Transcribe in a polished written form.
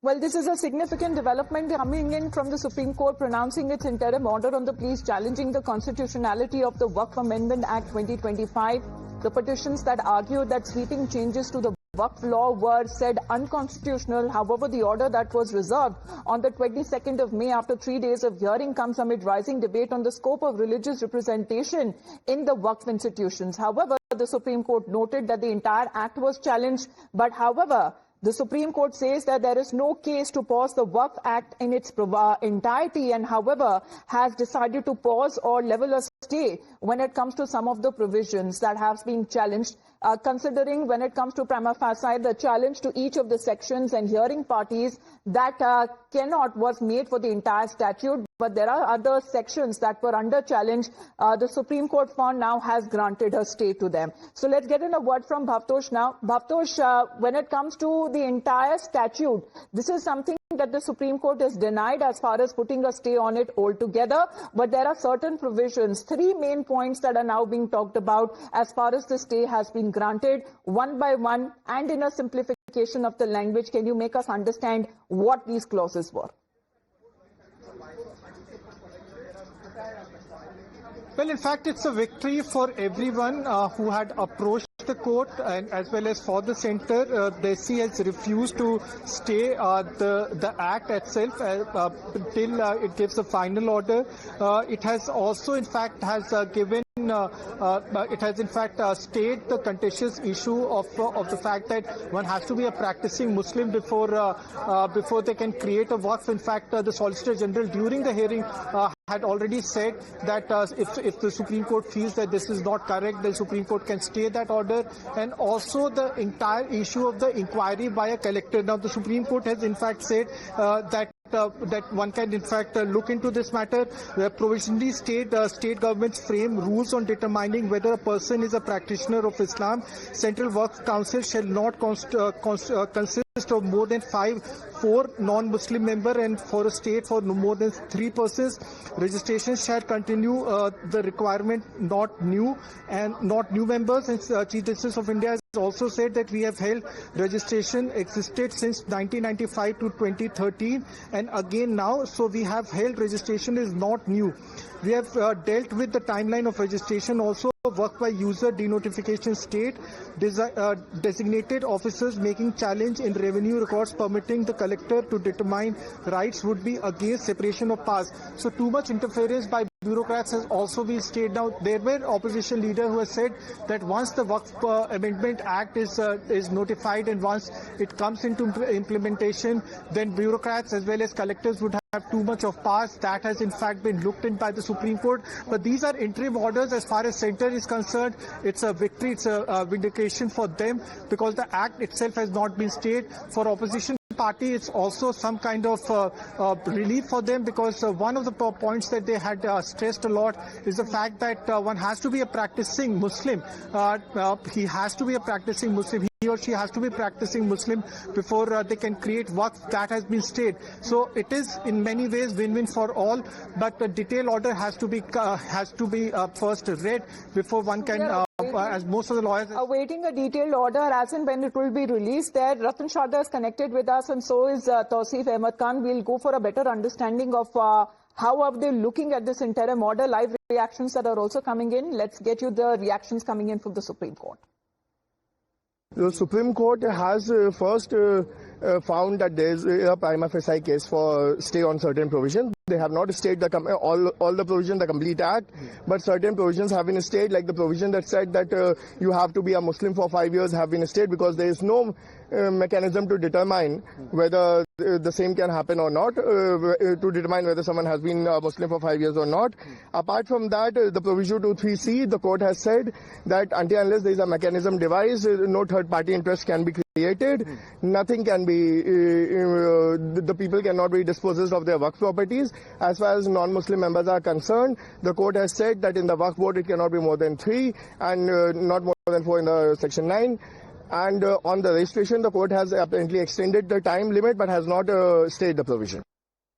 Well, this is a significant development coming in from the Supreme Court pronouncing its interim order on the police challenging the constitutionality of the Waqf Amendment Act 2025. The petitions that argued that sweeping changes to the Waqf law were said unconstitutional. However, the order that was reserved on the 22nd of May after 3 days of hearing comes amid rising debate on the scope of religious representation in the Waqf institutions. However, the Supreme Court noted that the entire act was challenged, but however, the Supreme Court says that there is no case to pause the Waqf Act in its entirety and, however, has decided to pause or level a stay when it comes to some of the provisions that have been challenged, considering when it comes to prima facie, the challenge to each of the sections and hearing parties that was made for the entire statute. But there are other sections that were under challenge. The Supreme Court for now has granted a stay to them. So let's get in a word from Bhavtosh now. Bhavtosh, when it comes to the entire statute, this is something that the Supreme Court has denied as far as putting a stay on it altogether. But there are certain provisions, 3 main points that are now being talked about as far as the stay has been granted, one by one, and in a simplification of the language. Can you make us understand what these clauses were? Well, in fact, it's a victory for everyone who had approached the court, and as well as for the centre. The SC has refused to stay the act itself till it gives a final order. It has also, in fact, given. It has in fact stayed the contentious issue of the fact that one has to be a practicing Muslim before they can create a Waqf. In fact, the Solicitor General during the hearing had already said that if the Supreme Court feels that this is not correct, the Supreme Court can stay that order, and also the entire issue of the inquiry by a collector. Now, the Supreme Court has in fact said that one can in fact look into this matter. Provisionally state governments frame rules on determining whether a person is a practitioner of Islam. Central Waqf Council shall not consist of more than 4 non-Muslim members, and for a state for more than 3 persons. Registration shall continue the requirement not new members. And Chief Justice of India has also said that we have held registration existed since 1995 to 2013 and again now, so we have held registration is not new. We have dealt with the timeline of registration also. Work by user denotification state, designated officers making challenge in revenue records permitting the collector to determine rights would be against separation of powers. So too much interference by bureaucrats has also been stated. Now, there were opposition leader who has said that once the Waqf Amendment Act is notified and once it comes into implementation, then bureaucrats as well as collectors would have too much of powers. That has in fact been looked in by the Supreme Court. But these are interim orders as far as centre is concerned. It's a victory, it's a vindication for them because the act itself has not been stayed. For opposition party, it's also some kind of relief for them because one of the points that they had stressed a lot is the fact that one has to be a practicing Muslim. He has to be a practicing Muslim. He or she has to be practicing Muslim before they can create Waqf. That has been stayed. So it is in many ways win-win for all, but the detailed order has to be first read before one can. As most of the lawyers awaiting a detailed order as and when it will be released. There, Ratan Sharda is connected with us, and so is Tausif Ahmed Khan. We'll go for a better understanding of how are they looking at this interim order. Live reactions that are also coming in. Let's get you the reactions coming in from the Supreme Court. The Supreme Court has first found that there is a prima facie case for stay on certain provisions. They have not stayed all the provisions, the complete act, but certain provisions have been stayed, like the provision that said that you have to be a Muslim for 5 years have been stayed because there is no mechanism to determine whether the same can happen or not, to determine whether someone has been a Muslim for 5 years or not. Apart from that, the provision 23C, the court has said that until unless there is a mechanism devised, no third-party interest can be created. Nothing can be, the people cannot be dispossessed of their Waqf properties. As far as non-Muslim members are concerned, the court has said that in the Waqf board it cannot be more than 3 and not more than 4 in the section 9. And on the registration, the court has apparently extended the time limit but has not stayed the provision.